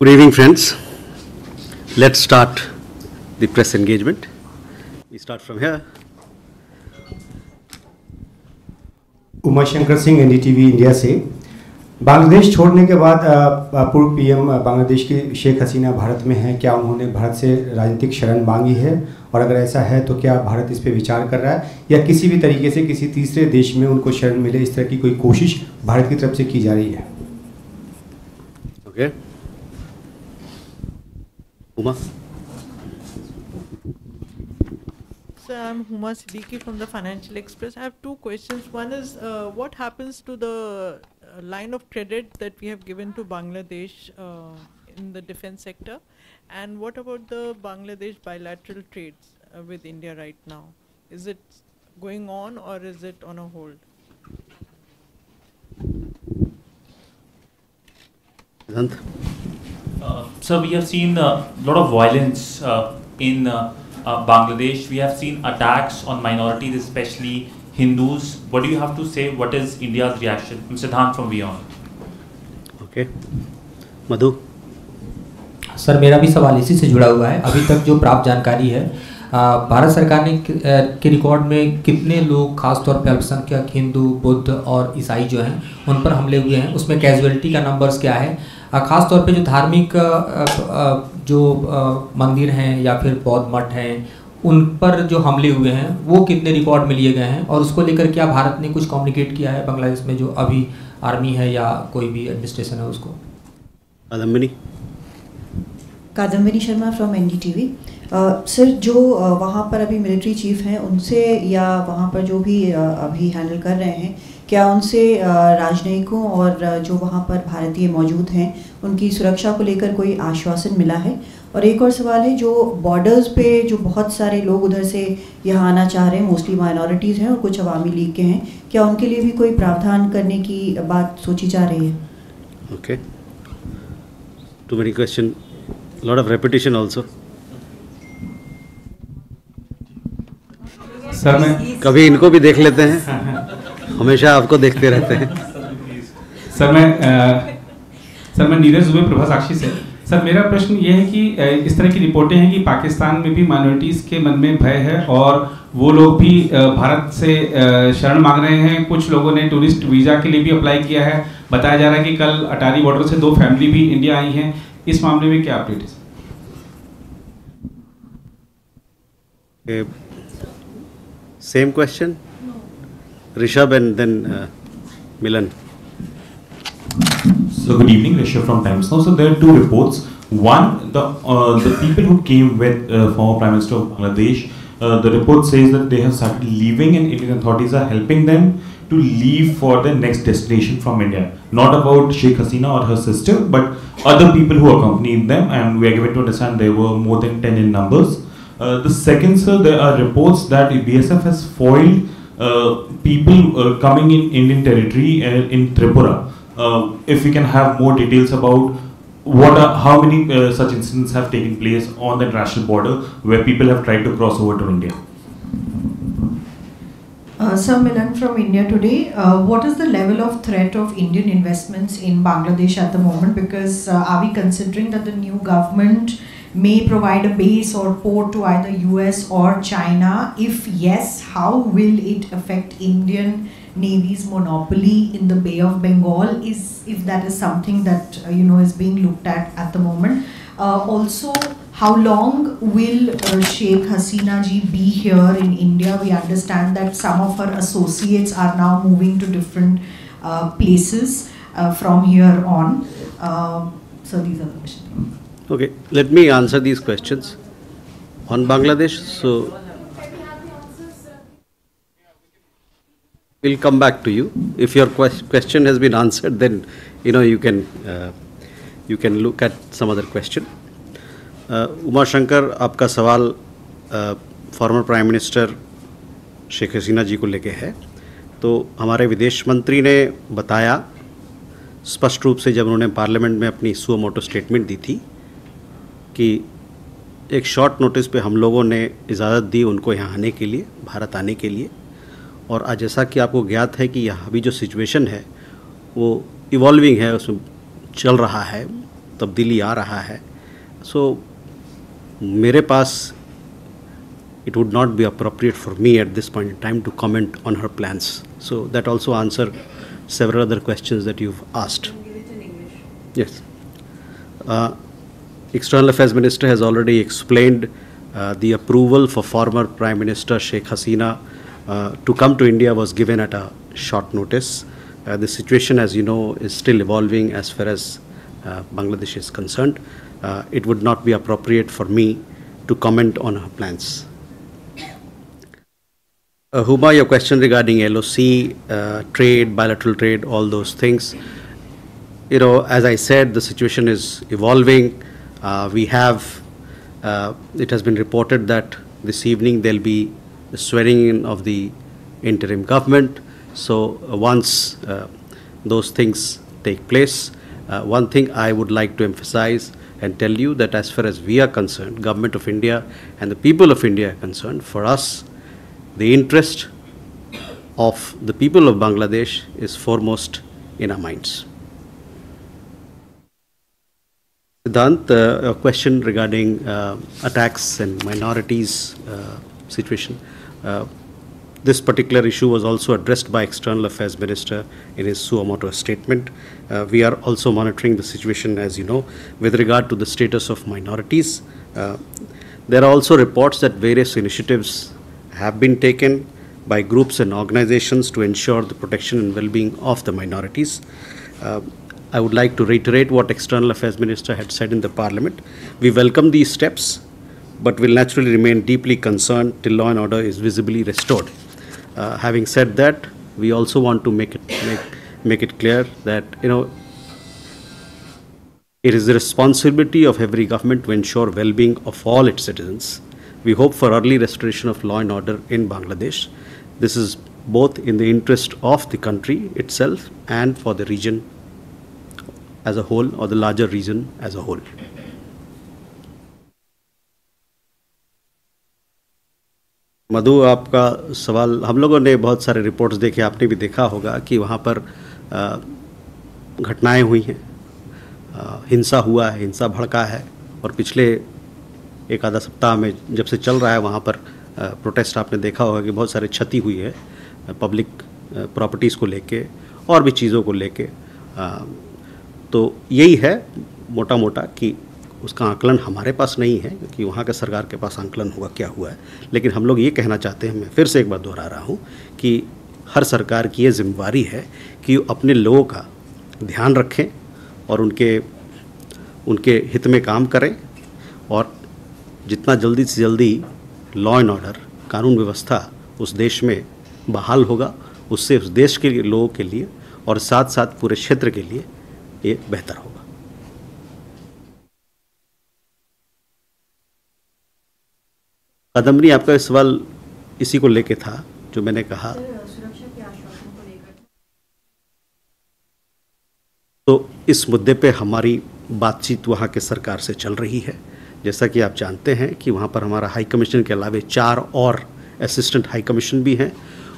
Good evening, friends. Let's start the press engagement. We start from here. Uma Shankar Singh NDTV India से। बांग्लादेश छोड़ने के बाद पूर्व पीएम बांग्लादेश की शेख हसीना भारत में हैं। क्या उन्होंने भारत से राजनीतिक शरण मांगी है, और अगर ऐसा है तो क्या भारत इस पे विचार कर रहा है, या किसी भी तरीके से किसी तीसरे देश में उनको शरण मिले, इस तरह की कोई कोशिश भारत की तरफ से की जा रही है? Okay. Uma. So I'm Huma Siddiqui from the Financial Express. I have two questions. One is what happens to the line of credit that we have given to Bangladesh in the defense sector, and what about the Bangladesh bilateral trades with India right now? Is it going on or is it on a hold? So we have seen a lot of violence in Bangladesh. We have seen attacks on minorities, especially Hindus. What do you have to say? What is India's reaction? I'm Siddhant from Beyond. Okay. Madhu. Sir, मेरा भी सवाल इसी से जुड़ा हुआ है। अभी तक जो प्राप्त जानकारी है, भारत सरकार ने के रिकॉर्ड में कितने लोग, खासतौर पर अल्पसंख्यक हिंदू, बुद्ध और ईसाई जो हैं, उन पर हमले हुए हैं, उसमें कैजुअलिटी का नंबर्स क्या है? ख़ास तौर पे जो धार्मिक जो मंदिर हैं या फिर बौद्ध मठ हैं, उन पर जो हमले हुए हैं वो कितने रिकॉर्ड में लिए गए हैं, और उसको लेकर क्या भारत ने कुछ कम्युनिकेट किया है बांग्लादेश में जो अभी आर्मी है या कोई भी एडमिनिस्ट्रेशन है उसको? Kadambini Sharma from NDTV. Sir, जो वहाँ पर अभी मिलिट्री चीफ हैं उनसे, या वहाँ पर जो भी अभी हैंडल कर रहे हैं, क्या उनसे राजनयिकों और जो वहाँ पर भारतीय मौजूद हैं उनकी सुरक्षा को लेकर कोई आश्वासन मिला है? और एक और सवाल है, जो बॉर्डर्स पे जो बहुत सारे लोग उधर से यहाँ आना चाह रहे हैं, मोस्टली माइनॉरिटीज़ हैं और कुछ अवामी लीग के हैं, क्या उनके लिए भी कोई प्रावधान करने की बात सोची जा रही है? Okay. Too many questions. Lot of repetition also. Sir, मैं कभी इनको भी देख लेते हैं, हमेशा आपको देखते रहते हैं। सर मैं नीरज दुबे, प्रभा साक्षी से। सर, मेरा प्रश्न ये है कि इस तरह की रिपोर्टें हैं कि पाकिस्तान में भी माइनॉरिटीज़ के मन में भय है और वो लोग भी भारत से शरण मांग रहे हैं। कुछ लोगों ने टूरिस्ट वीज़ा के लिए भी अप्लाई किया है। बताया जा रहा है कि कल अटारी बॉर्डर से 2 फैमिली भी इंडिया आई हैं। इस मामले में क्या अपडेट है? Same question. Rishabh and then Milan. So good evening, Rishabh from Times Now. So there are 2 reports. One, the people who came with former Prime Minister of Bangladesh, the report says that they have started leaving and Indian authorities are helping them to leave for their next destination from India. Not about Sheikh Hasina or her sister, but other people who accompanied them, and we are given to understand there were more than 10 in numbers. The second, sir, there are reports that BSF has foiled people coming in Indian territory in Tripura. If we can have more details about how many such incidents have taken place on the international border where people have tried to cross over to India. Sir, Milan from India Today. What is the level of threat of Indian investments in Bangladesh at the moment? Because are we considering that the new government may provide a base or port to either US or China? If yes, how will it affect Indian Navy's monopoly in the Bay of Bengal, if that is something that is being looked at the moment? Also, how long will Sheikh Hasina ji be here in India? We understand that some of her associates are now moving to different places from here on. So these are the questions. Okay, let me answer these questions. On Bangladesh, so we'll come back to you. If your question has been answered, then you can look at some other question. Uma Shankar, आपका सवाल former prime minister Sheikh Hasina जी को लेके है। तो हमारे विदेश मंत्री ने बताया स्पष्ट रूप से, जब उन्होंने पार्लियामेंट में अपनी सुओ मोटो स्टेटमेंट दी थी, कि एक शॉर्ट नोटिस पे हम लोगों ने इजाज़त दी उनको यहाँ आने के लिए, भारत आने के लिए। और आज जैसा कि आपको ज्ञात है कि यहाँ अभी जो सिचुएशन है वो इवॉल्विंग है, उसमें चल रहा है, तब्दीली आ रहा है, सो मेरे पास it would not be appropriate for me at this point in time to comment on her plans. So that also answer several other questions that you've asked. Yes. External Affairs Minister has already explained the approval for former Prime Minister Sheikh Hasina to come to India was given at a short notice. The situation, as you know, is still evolving as far as Bangladesh is concerned. It would not be appropriate for me to comment on her plans. Huma, your question regarding LOC, trade, bilateral trade, all those things. You know, as I said, the situation is evolving. We have, it has been reported that this evening there'll be the swearing in of the interim government. So once those things take place, one thing I would like to emphasize and tell you that as far as we are concerned, Government of India and the people of India are concerned, for us, the interest of the people of Bangladesh is foremost in our minds. Siddhant, a question regarding attacks and minorities situation. This particular issue was also addressed by External Affairs Minister in his suo motu statement. We are also monitoring the situation, as you know, with regard to the status of minorities. There are also reports that various initiatives have been taken by groups and organizations to ensure the protection and well-being of the minorities. I would like to reiterate what External Affairs Minister had said in the Parliament. We welcome these steps, but will naturally remain deeply concerned till law and order is visibly restored. Having said that, we also want to make it clear that, you know, it is the responsibility of every government to ensure well-being of all its citizens. We hope for early restoration of law and order in Bangladesh. This is both in the interest of the country itself and for the region as a whole, or the larger region as a whole. मधु, आपका सवाल, हम लोगों ने बहुत सारे reports देखे, आपने भी देखा होगा कि वहाँ पर घटनाएं हुई हैं, हिंसा हुआ है, हिंसा भड़का है, और पिछले एक आधा सप्ताह में जब से चल रहा है वहाँ पर प्रोटेस्ट, आपने देखा होगा कि बहुत सारे क्षति हुई है पब्लिक प्रॉपर्टीज़ को लेके और भी चीज़ों को लेके। तो यही है मोटा मोटा कि उसका आकलन हमारे पास नहीं है, क्योंकि वहाँ के सरकार के पास आकलन होगा क्या हुआ है। लेकिन हम लोग ये कहना चाहते हैं, मैं फिर से एक बार दोहरा रहा हूँ कि हर सरकार की ये जिम्मेवारी है कि अपने लोगों का ध्यान रखें और उनके हित में काम करें, और जितना जल्दी से जल्दी लॉ एंड ऑर्डर, कानून व्यवस्था उस देश में बहाल होगा, उससे उस देश के लोगों के लिए और साथ साथ पूरे क्षेत्र के लिए ये बेहतर होगा। कादम्बरी, आपका सवाल इसी को लेके था जो मैंने कहा। सुरक्षा के आश्वासन को लेकर तो इस मुद्दे पे हमारी बातचीत वहाँ के सरकार से चल रही है। जैसा कि आप जानते हैं कि वहाँ पर हमारा हाई कमीशन के अलावा 4 और असिस्टेंट हाई कमीशन भी हैं,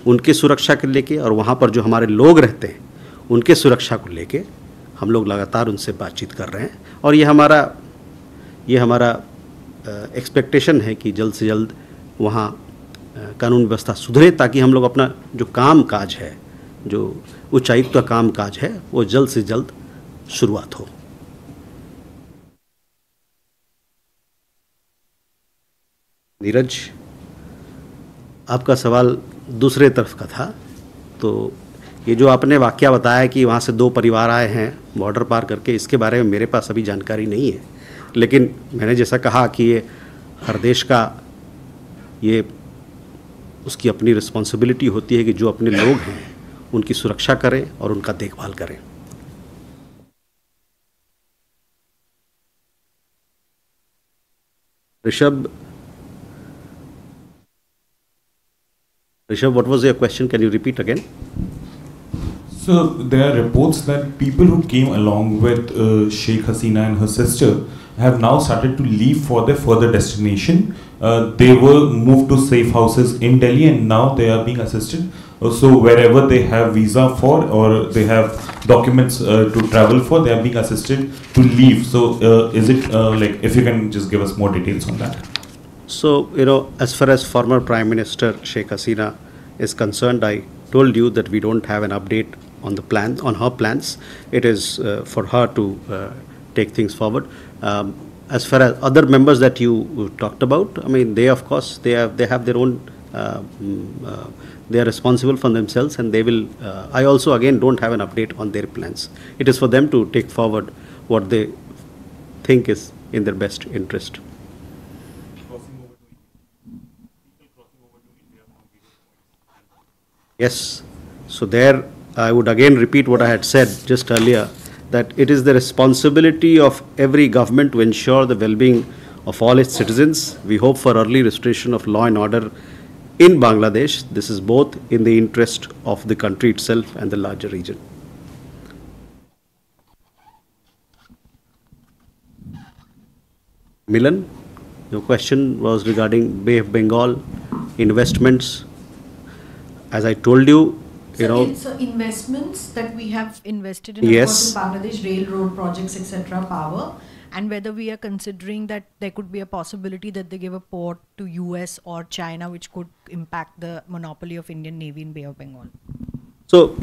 उनके सुरक्षा के लेके, और वहाँ पर जो हमारे लोग रहते हैं उनके सुरक्षा को लेके हम लोग लगातार उनसे बातचीत कर रहे हैं। और ये हमारा एक्सपेक्टेशन है कि जल्द से जल्द वहाँ कानून व्यवस्था सुधरे, ताकि हम लोग अपना जो काम काज है, जो उच्चायुक्त का काम काज है, वो जल्द से जल्द शुरुआत हो। नीरज, आपका सवाल दूसरे तरफ का था। तो ये जो आपने वाकया बताया कि वहाँ से 2 परिवार आए हैं बॉर्डर पार करके, इसके बारे में मेरे पास अभी जानकारी नहीं है। लेकिन मैंने जैसा कहा कि ये हर देश का ये उसकी अपनी रिस्पॉन्सिबिलिटी होती है कि जो अपने लोग हैं उनकी सुरक्षा करें और उनका देखभाल करें। Rishabh, what was your question? Can you repeat again? So there are reports that people who came along with Sheikh Hasina and her sister have now started to leave for their further destination. They were moved to safe houses in Delhi and now they are being assisted So wherever they have visa for or they have documents to travel for, they are being assisted to leave. So is it like, if you can just give us more details on that? So, as far as former Prime Minister Sheikh Hasina is concerned, I told you that we don't have an update on the plan, on her plans. It is for her to take things forward. As far as other members that you talked about, I mean, they of course they have their own. They are responsible for themselves, and they will. I also again don't have an update on their plans. It is for them to take forward what they think is in their best interest. Yes. So there, I would again repeat what I had said just earlier, that it is the responsibility of every government to ensure the well-being of all its citizens. We hope for early restoration of law and order in Bangladesh. This is both in the interest of the country itself and the larger region. Milan, your question was regarding Bay of Bengal investments. As I told you, It's investments that we have invested in, yes, of course, in Bangladesh railroad projects, etc., power, and whether we are considering that there could be a possibility that they give a port to US or China, which could impact the monopoly of Indian Navy in Bay of Bengal. So,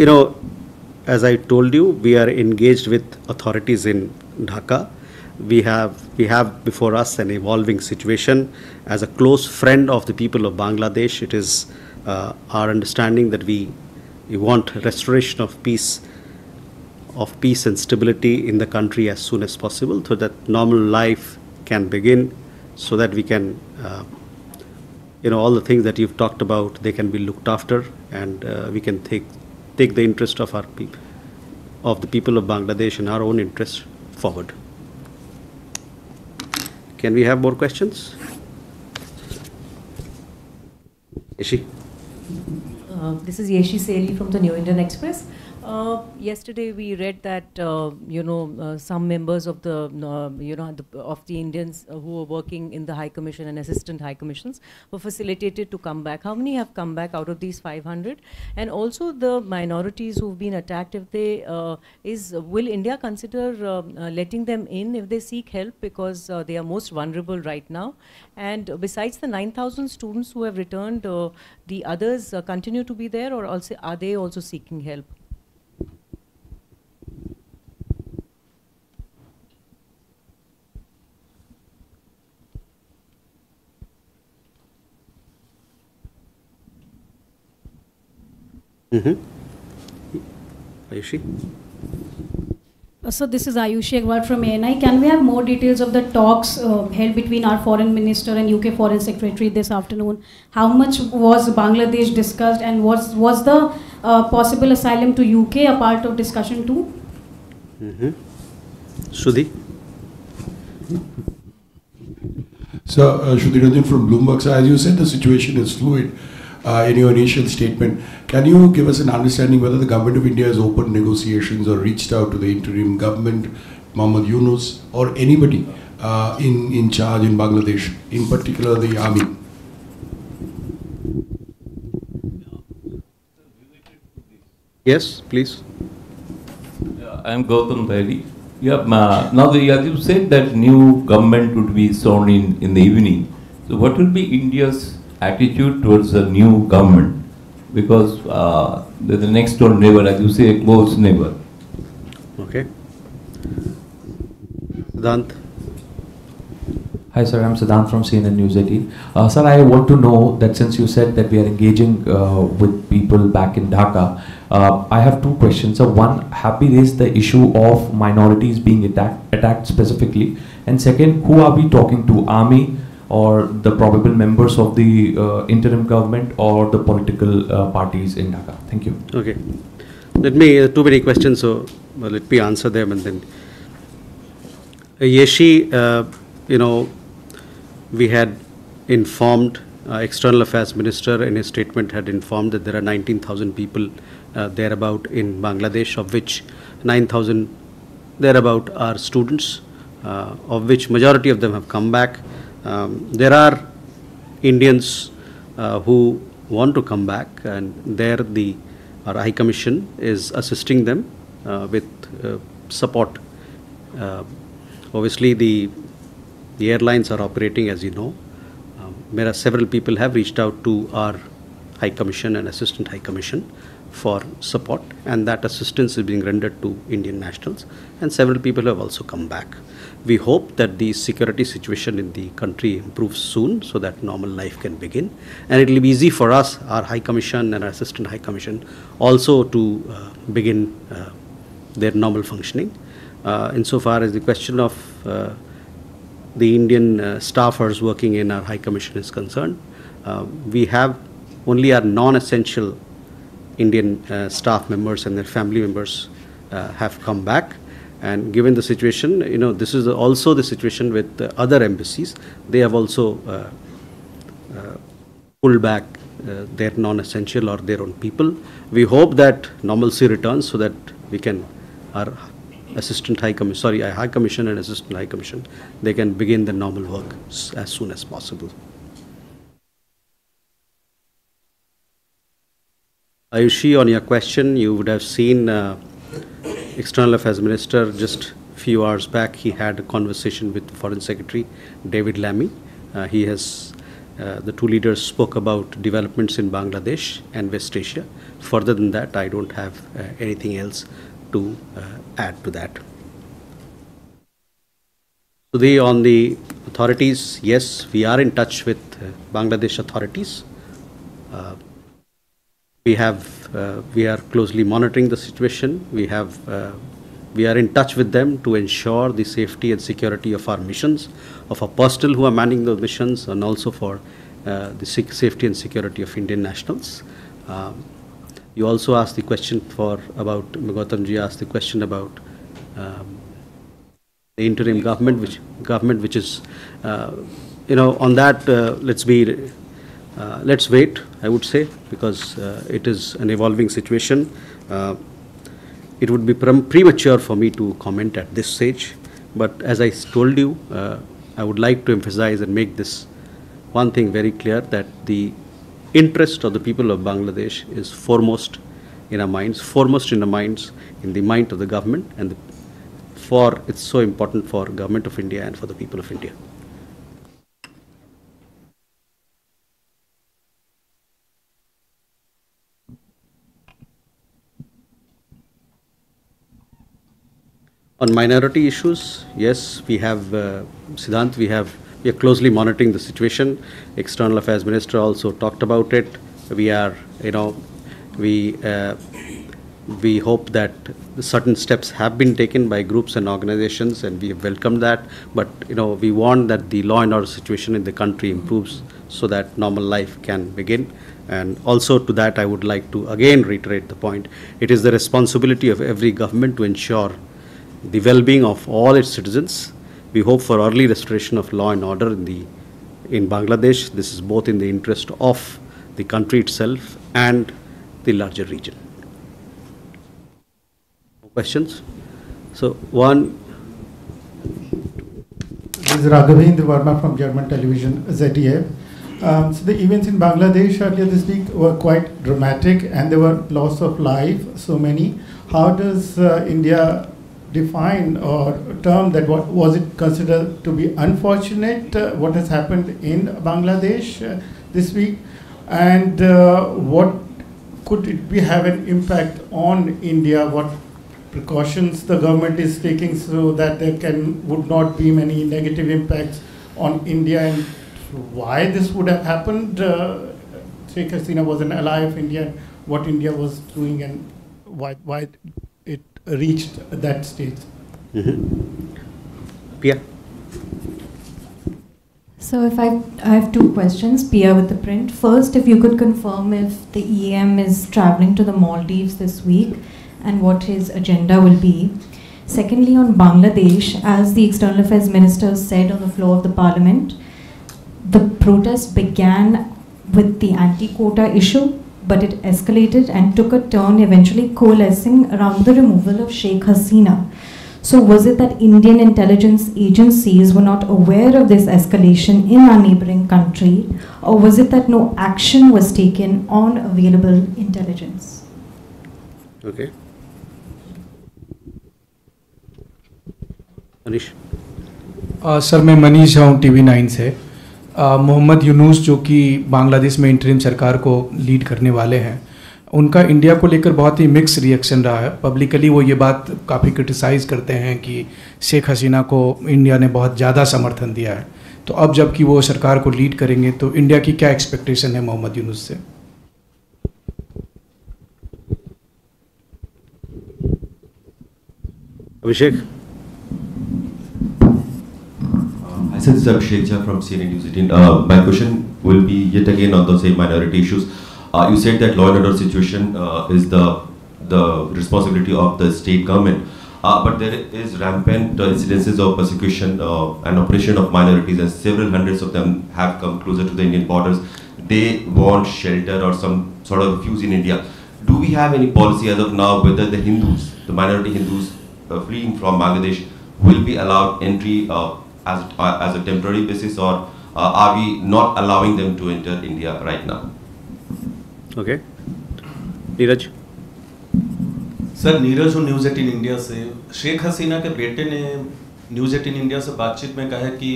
as I told you, we are engaged with authorities in Dhaka. We have before us an evolving situation. As a close friend of the people of Bangladesh, it is our understanding that we want restoration of peace and stability in the country as soon as possible, so that normal life can begin, so that we can, all the things that you've talked about, they can be looked after, and we can take the interest of the people of Bangladesh and our own interests forward. Can we have more questions? Yeshi? This is Yeshi Seli from the New Indian Express. Yesterday we read that some members of the of the Indians who were working in the High Commission and Assistant High Commissions were facilitated to come back. How many have come back out of these 500? And also the minorities who've been attacked, if they will India consider letting them in if they seek help, because they are most vulnerable right now? And besides the 9,000 students who have returned, the others continue to be there, or also are they also seeking help? Ayushi? So this is Ayushi Agrawal from ANI. Can we have more details of the talks held between our Foreign Minister and UK Foreign Secretary this afternoon? How much was Bangladesh discussed, and was the possible asylum to UK a part of discussion too? Sudhi? So, Sudhi Ranjan from Bloomberg. So, as you said, the situation is fluid. In your initial statement, can you give us an understanding whether the government of India has opened negotiations or reached out to the interim government, Muhammad Yunus, or anybody in charge in Bangladesh, in particular the army? Yes, please. I am Gautam Dairi. Yeah, now as you said that new government would be sworn in the evening. So what will be India's attitude towards the new government? Because the next door neighbor, as you say, a close neighbor. Okay. Siddhant? Hi sir, I'm Siddhant from CNN News 18. Sir, I want to know that since you said that we are engaging with people back in Dhaka, I have two questions. So one, have we raised the issue of minorities being attacked specifically? And second, who are we talking to? Army, or the probable members of the interim government, or the political parties in Dhaka? Thank you. Okay. Let me, too many questions, so let me answer them and then. Yeshi, we had informed, External Affairs Minister in his statement had informed that there are 19,000 people thereabout in Bangladesh, of which 9,000 thereabout are students, of which majority of them have come back. There are Indians who want to come back, and there our High Commission is assisting them with support. Obviously, the airlines are operating, as you know. Several people have reached out to our High Commission and Assistant High Commission for support, and that assistance is being rendered to Indian nationals, and several people have also come back. We hope that the security situation in the country improves soon so that normal life can begin, and it will be easy for us, our High Commission and our Assistant High Commission, also to begin their normal functioning. Insofar as the question of the Indian staffers working in our High Commission is concerned, we have only our non-essential Indian staff members and their family members have come back. And given the situation, this is also the situation with other embassies. They have also pulled back their non-essential or their own people. We hope that normalcy returns so that we can, our High Commission and Assistant High Commission, they can begin the normal work as soon as possible. Ayushi, on your question, you would have seen External Affairs Minister just a few hours back. He had a conversation with Foreign Secretary David Lammy. The two leaders spoke about developments in Bangladesh and West Asia. Further than that, I don't have anything else to add to that. Today, on the authorities, yes, we are in touch with Bangladesh authorities. We are closely monitoring the situation. We are in touch with them to ensure the safety and security of our missions, of our personnel who are manning those missions, and also for the safety and security of Indian nationals. You also asked the question about Gautamji asked the question about the interim government, which is on that. Let's wait, I would say, because it is an evolving situation. It would be premature for me to comment at this stage. But as I told you, I would like to emphasize and make this one thing very clear, that the interest of the people of Bangladesh is foremost in our minds, in the mind of the government, and it's so important for Government of India and for the people of India. On minority issues, yes, we have, Siddhant, we are closely monitoring the situation. External Affairs Minister also talked about it. We are, we hope that certain steps have been taken by groups and organizations, and we have welcomed that. But, we want that the law and order situation in the country improves so that normal life can begin. And also to that, I would like to again reiterate the point. It is the responsibility of every government to ensure the well-being of all its citizens. We hope for early restoration of law and order in Bangladesh. This is both in the interest of the country itself and the larger region. Questions? So one. This is Raghavendra Verma from German television ZDF. So the events in Bangladesh earlier this week were quite dramatic, and there were loss of life, so many. How does India define or term that? What was it considered to be unfortunate, what has happened in Bangladesh this week, and what could it have an impact on India? What precautions the government is taking so that there would not be many negative impacts on India, and why this would have happened? Sheikh Hasina was an ally of India, what India was doing, and why it reached that stage. Pia. So if I have two questions, Pia with the print. First, if you could confirm if the EM is traveling to the Maldives this week and what his agenda will be. Secondly, on Bangladesh, as the External Affairs Minister said on the floor of the Parliament, the protest began with the anti-quota issue, but it escalated and took a turn, eventually coalescing around the removal of Sheikh Hasina. So was it that Indian intelligence agencies were not aware of this escalation in our neighboring country, or was it that no action was taken on available intelligence? Okay. Anish. Sir मैं मनीष हूँ TV9 से। मोहम्मद यूनुस जो कि बांग्लादेश में interim सरकार को lead करने वाले हैं, उनका इंडिया को लेकर बहुत ही मिक्स रिएक्शन रहा है। पब्लिकली वो ये बात काफ़ी क्रिटिसाइज़ करते हैं कि शेख हसीना को इंडिया ने बहुत ज़्यादा समर्थन दिया है। तो अब जबकि वो सरकार को लीड करेंगे तो इंडिया की क्या एक्सपेक्टेशन है मोहम्मद यूनुस से? अभिषेक। Hi, this is Abhishek Jha from CNN News 18. My question will be yet again on the same minority issues. You said that law and order situation is the responsibility of the state government, but there is rampant incidences of persecution and oppression of minorities, and several hundreds of them have come closer to the Indian borders. They want shelter or some sort of refuge in India. Do we have any policy as of now whether the Hindus, the minority Hindus fleeing from Bangladesh, will be allowed entry as a temporary basis, or are we not allowing them to enter India right now? Okay. Neeraj. Sir Neeraj हूँ news 18 India से। शेख हसीना के बेटे ने news 18 India से बातचीत में कहा है कि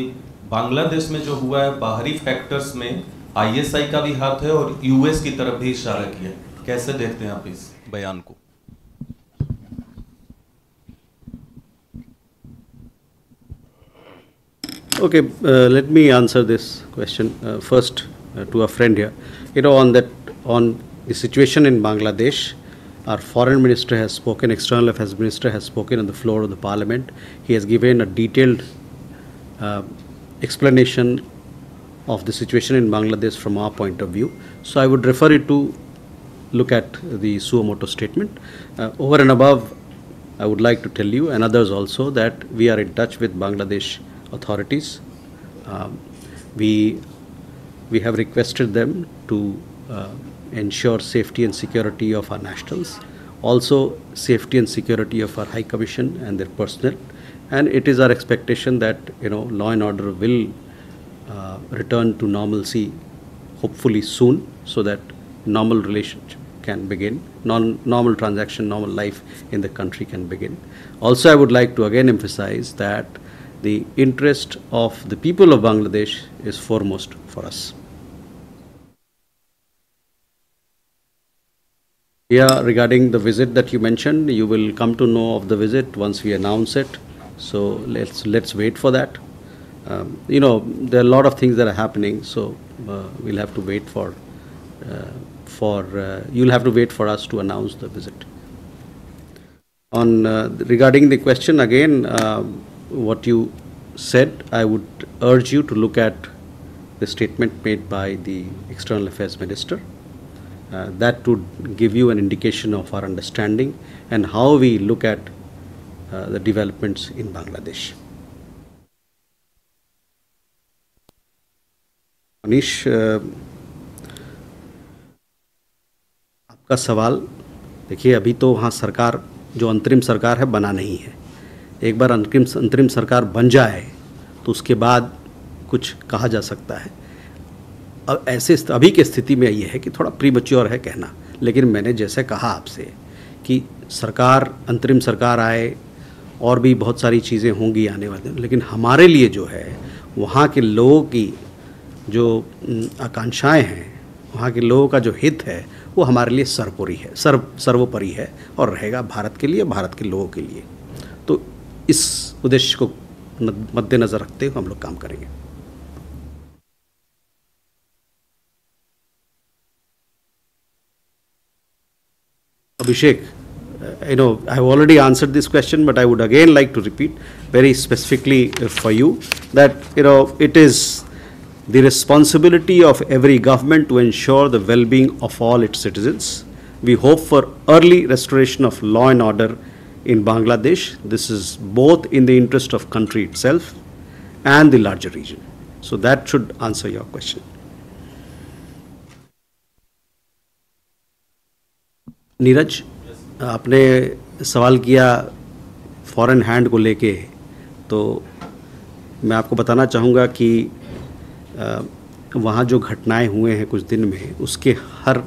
बांग्लादेश में जो हुआ है बाहरी फैक्टर्स में ISI का भी हाथ है और US की तरफ भी इशारा किया। कैसे देखते हैं आप इस बयान को? Okay, let me answer this question first to a friend here. On the situation in Bangladesh, our foreign minister has spoken, external affairs minister has spoken on the floor of the parliament. He has given a detailed explanation of the situation in Bangladesh from our point of view. So I would refer you to look at the Suomoto statement. Over and above, I would like to tell you and others also that we are in touch with Bangladesh authorities. We have requested them to ensure safety and security of our nationals, also safety and security of our High Commission and their personnel, and it is our expectation that law and order will return to normalcy hopefully soon, so that normal relationship can begin, normal transaction, normal life in the country can begin. Also, I would like to again emphasize that the interest of the people of Bangladesh is foremost for us. Yeah, regarding the visit that you mentioned, you will come to know of the visit once we announce it. So let's wait for that. There are a lot of things that are happening, so we'll have to wait you'll have to wait for us to announce the visit. Regarding the question again, what you said, I would urge you to look at the statement made by the External Affairs Minister. That would give you an indication of our understanding and how we look at the developments in Bangladesh. Manish, आपका सवाल देखिए, अभी तो वहाँ सरकार जो अंतरिम सरकार है बना नहीं है। एक बार अंतरिम सरकार बन जाए तो उसके बाद कुछ कहा जा सकता है। अब अभी की स्थिति में ये है कि थोड़ा प्रीमैच्योर है कहना, लेकिन मैंने जैसे कहा आपसे कि सरकार अंतरिम सरकार आए और भी बहुत सारी चीज़ें होंगी आने वाले, लेकिन हमारे लिए जो है वहाँ के लोगों की जो आकांक्षाएं हैं, वहाँ के लोगों का जो हित है वो हमारे लिए सर्वोपरि है और रहेगा भारत के लिए, भारत के लोगों के लिए। तो इस उद्देश्य को मद्देनज़र रखते हुए हम लोग काम करेंगे। Abhishek, I have already answered this question, but I would again like to repeat very specifically for you that it is the responsibility of every government to ensure the well-being of all its citizens. We hope for early restoration of law and order in Bangladesh. This is both in the interest of country itself and the larger region. So that should answer your question. Neeraj, आपने सवाल किया foreign hand को लेके, तो मैं आपको बताना चाहूँगा कि वहाँ जो घटनाएं हुए हैं कुछ दिन में, उसके हर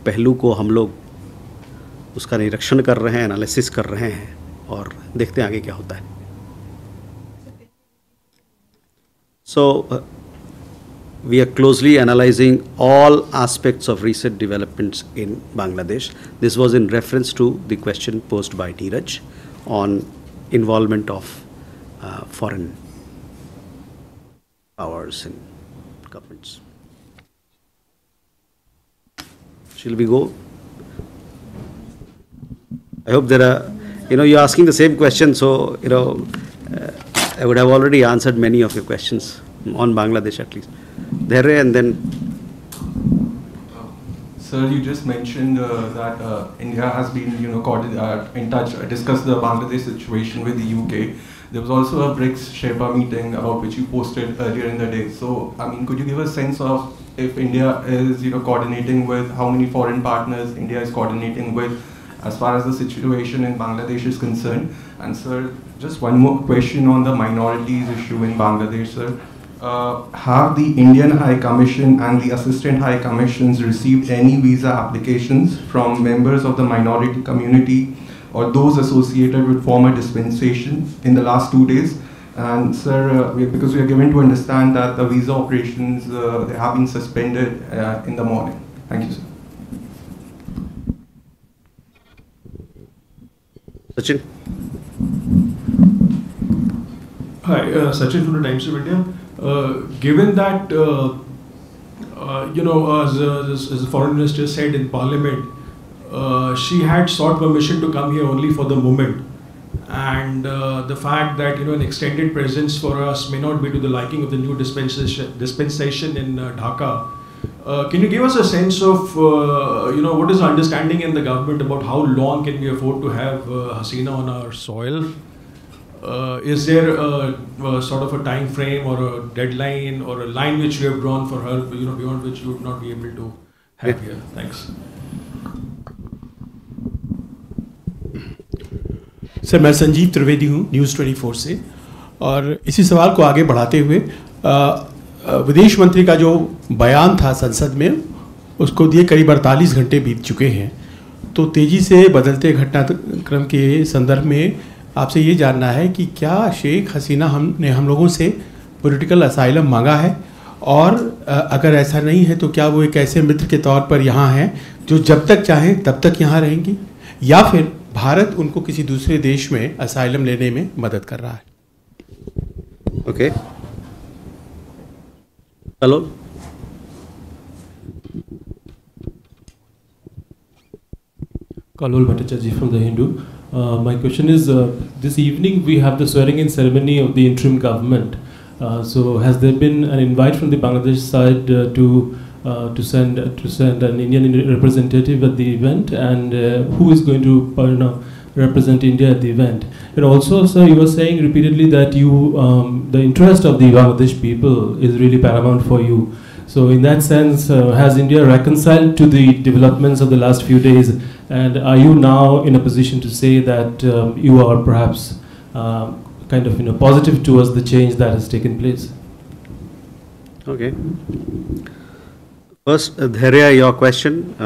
पहलू को हम लोग उसका निरीक्षण कर रहे हैं, एनालिसिस कर रहे हैं और देखते हैं आगे क्या होता है. So we are closely analyzing all aspects of recent developments in Bangladesh. This was in reference to the question posed by Neeraj on involvement of foreign powers and governments. Shall we go? I hope there are, you're asking the same question, so, I would have already answered many of your questions on Bangladesh at least. There and then. Sir, you just mentioned that India has been, in touch, discussed the Bangladesh situation with the UK. There was also a BRICS Sherpa meeting about which you posted earlier in the day. So, could you give a sense of if India is, coordinating with, how many foreign partners India is coordinating with as far as the situation in Bangladesh is concerned? And sir, just one more question on the minorities issue in Bangladesh, sir. Have the Indian High Commission and the Assistant High Commissions received any visa applications from members of the minority community or those associated with former dispensation in the last 2 days? And sir, because we are given to understand that the visa operations they have been suspended in the morning. Thank you, sir. Sachin. Hi, Sachin from the Times of India. Given that, as the foreign minister said in Parliament, she had sought permission to come here only for the moment, and the fact that an extended presence for us may not be to the liking of the new dispensation in Dhaka. Can you give us a sense of what is the understanding in the government about how long can we afford to have Hasina on our soil? Is there a sort of a time frame or a deadline or a line which we have drawn for her, beyond which you would not be able to have here? Thanks. Sir, मैं संजीव त्रिवेदी हूँ news 24 से, और इसी सवाल को आगे बढ़ाते हुए विदेश मंत्री का जो बयान था संसद में, उसको दिए करीब 48 घंटे बीत चुके हैं. तो तेज़ी से बदलते घटनाक्रम के संदर्भ में आपसे ये जानना है कि क्या शेख हसीना हम लोगों से पॉलिटिकल असाइलम मांगा है, और अगर ऐसा नहीं है तो क्या वो एक ऐसे मित्र के तौर पर यहाँ हैं जो जब तक चाहें तब तक यहाँ रहेंगी, या फिर भारत उनको किसी दूसरे देश में असाइलम लेने में मदद कर रहा है? Okay. Hello. Kalol Bhattacharjee from The Hindu. My question is, this evening we have the swearing-in ceremony of the interim government. So has there been an invite from the Bangladesh side to send an Indian representative at the event, and who is going to represent India at the event? And also, sir, you were saying repeatedly that the interest of the Bangladesh people is really paramount for you. So in that sense, has India reconciled to the developments of the last few days, and are you now in a position to say that you are perhaps kind of positive towards the change that has taken place? Okay. First, Dhairya, your question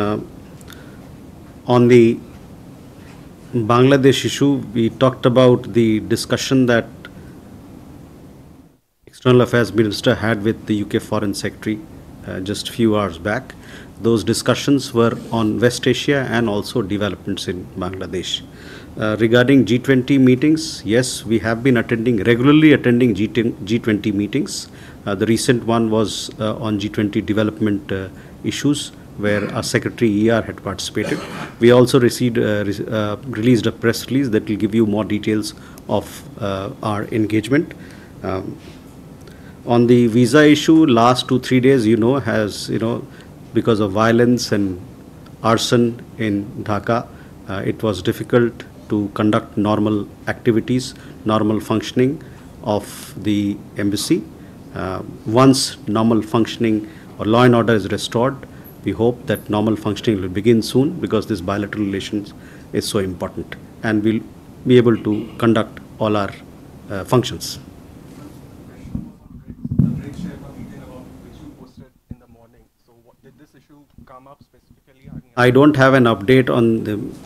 on the Bangladesh issue. We talked about the discussion that External Affairs Minister had with the UK Foreign Secretary just a few hours back. Those discussions were on West Asia and also developments in Bangladesh. Regarding G20 meetings, yes, we have been regularly attending G20 meetings. The recent one was on G20 development issues, where our Secretary ER had participated. We also released a press release that will give you more details of our engagement. On the visa issue, last 2-3 days, has, because of violence and arson in Dhaka, it was difficult to conduct normal activities, normal functioning of the embassy. Once normal functioning or law and order is restored, we hope that normal functioning will begin soon, because this bilateral relations is so important. And we'll be able to conduct all our functions. I don't have an update on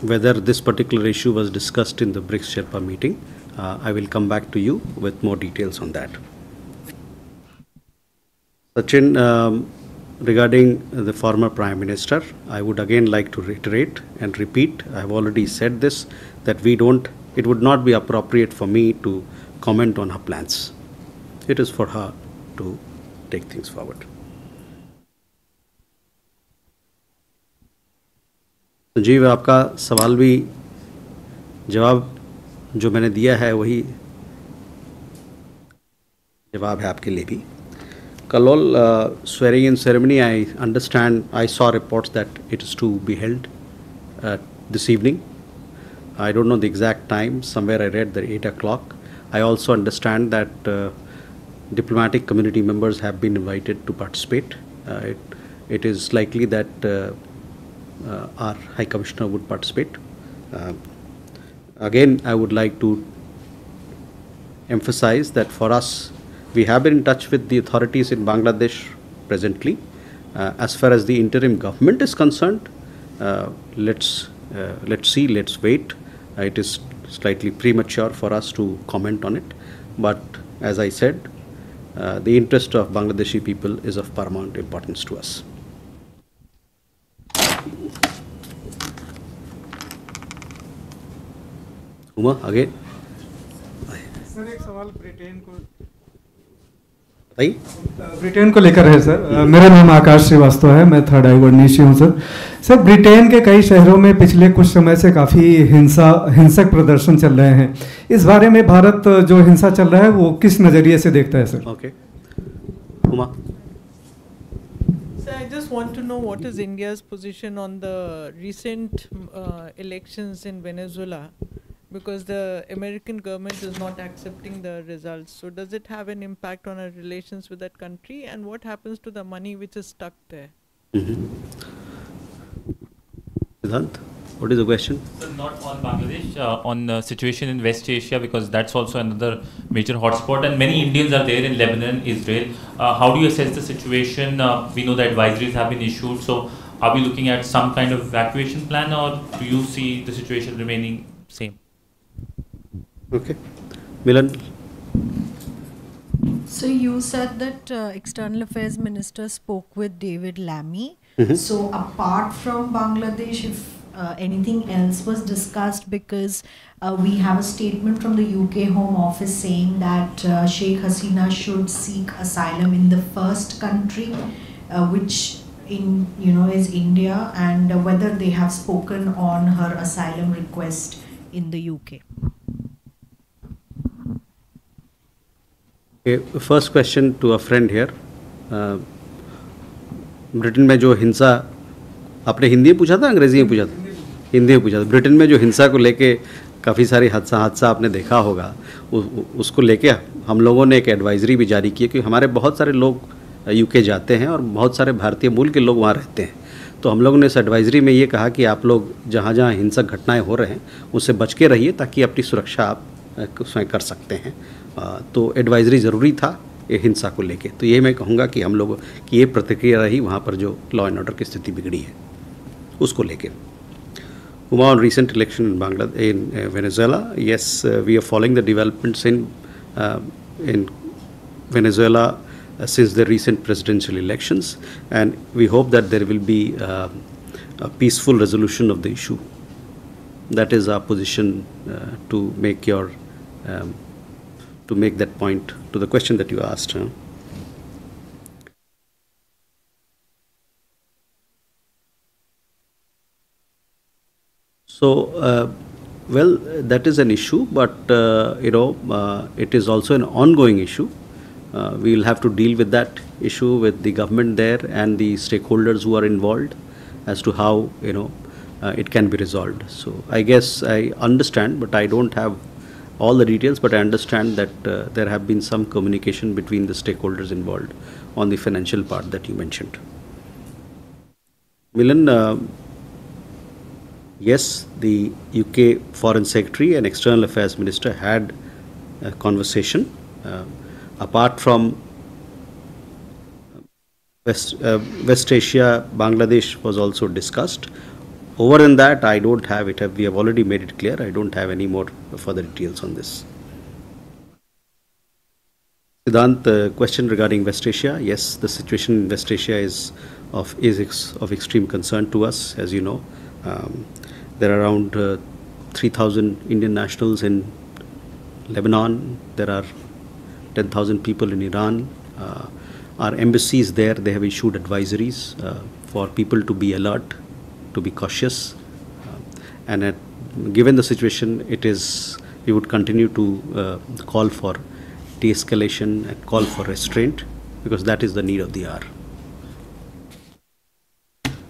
whether this particular issue was discussed in the BRICS Sherpa meeting. I will come back to you with more details on that. Sachin, regarding the former Prime Minister, I would again like to reiterate and repeat, I have already said this, that it would not be appropriate for me to comment on her plans. It is for her to take things forward. Sanjeev, आपका सवाल भी जवाब जो मैंने दिया है वही जवाब है आपके लिए भी. Kalol, swearing in ceremony, I saw reports that it is to be held this evening. I don't know the exact time, somewhere I read that 8 o'clock. I also understand that diplomatic community members have been invited to participate. It is likely that our High Commissioner would participate. Again, I would like to emphasize that for us, we have been in touch with the authorities in Bangladesh presently. As far as the interim government is concerned, let's see, let's wait. It is slightly premature for us to comment on it. But as I said, the interest of Bangladeshi people is of paramount importance to us. Uma, again. Sir एक सवाल Britain को लेकर है sir. मेरा नाम आकाश श्रीवास्तव है, मैं third आई वर्णिशी हूँ सर. सर, ब्रिटेन के कई शहरों में पिछले कुछ समय से काफ़ी हिंसक प्रदर्शन चल रहे हैं. इस बारे में भारत जो हिंसा चल रहा है वो किस नज़रिए से देखता है sir? Okay. Uma. Sir, I just want to know what is India's position on the recent elections in Venezuela, because the American government is not accepting the results. So does it have an impact on our relations with that country, and what happens to the money which is stuck there? Siddhant, what is the question? So not on Bangladesh, on the situation in West Asia, because that's also another major hotspot, and many Indians are there in Lebanon, Israel. How do you assess the situation? We know that advisories have been issued, so are we looking at some kind of evacuation plan, or do you see the situation remaining same? Okay. Milan. So you said that External Affairs Minister spoke with David Lammy. So apart from Bangladesh, if anything else was discussed, because we have a statement from the UK Home Office saying that Sheikh Hasina should seek asylum in the first country, which is India, and whether they have spoken on her asylum request in the UK. Okay, first question to a friend here. Britain में जो हिंसा, आपने हिंदी में पूछा था अंग्रेजी में पूछा था? हिंदी में पूछा था. ब्रिटेन में जो हिंसा को लेके काफ़ी सारी हादसा आपने देखा होगा, उसको लेके हम लोगों ने एक एडवाइजरी भी जारी की, क्योंकि हमारे बहुत सारे लोग यूके जाते हैं और बहुत सारे भारतीय मूल के लोग वहाँ रहते हैं. तो हम लोगों ने इस एडवाइजरी में ये कहा कि आप लोग जहाँ जहाँ हिंसक घटनाएं हो रहे हैं उससे बच के रहिए, ताकि अपनी सुरक्षा आप उसमें कर सकते हैं. तो एडवाइजरी ज़रूरी था ये हिंसा को लेके. तो ये मैं कहूँगा कि हम लोगों की ये प्रतिक्रिया रही वहाँ पर जो लॉ एंड ऑर्डर की स्थिति बिगड़ी है उसको लेके. Uma, on recent election in Venezuela, yes, we are following the developments in Venezuela since the recent presidential elections, and we hope that there will be a peaceful resolution of the issue. That is our position to make that point to the question that you asked. So, well, that is an issue, but it is also an ongoing issue. We will have to deal with that issue with the government there and the stakeholders who are involved as to how it can be resolved. So I guess I understand, but I don't have all the details, but I understand that there have been some communication between the stakeholders involved on the financial part that you mentioned. Milan, yes, the UK Foreign Secretary and External Affairs Minister had a conversation. Apart from West Asia, Bangladesh was also discussed. Over than that, I don't have it. We have already made it clear. I don't have any more further details on this. Siddhant, question regarding West Asia. Yes, the situation in West Asia is of extreme concern to us. As you know, there are around 3,000 Indian nationals in Lebanon. There are 10,000 people in Iran. Our embassies there, they have issued advisories for people to be alert, to be cautious. Given the situation, we would continue to call for de-escalation and call for restraint, because that is the need of the hour.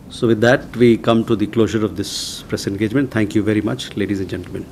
So with that, we come to the closure of this press engagement. Thank you very much, ladies and gentlemen.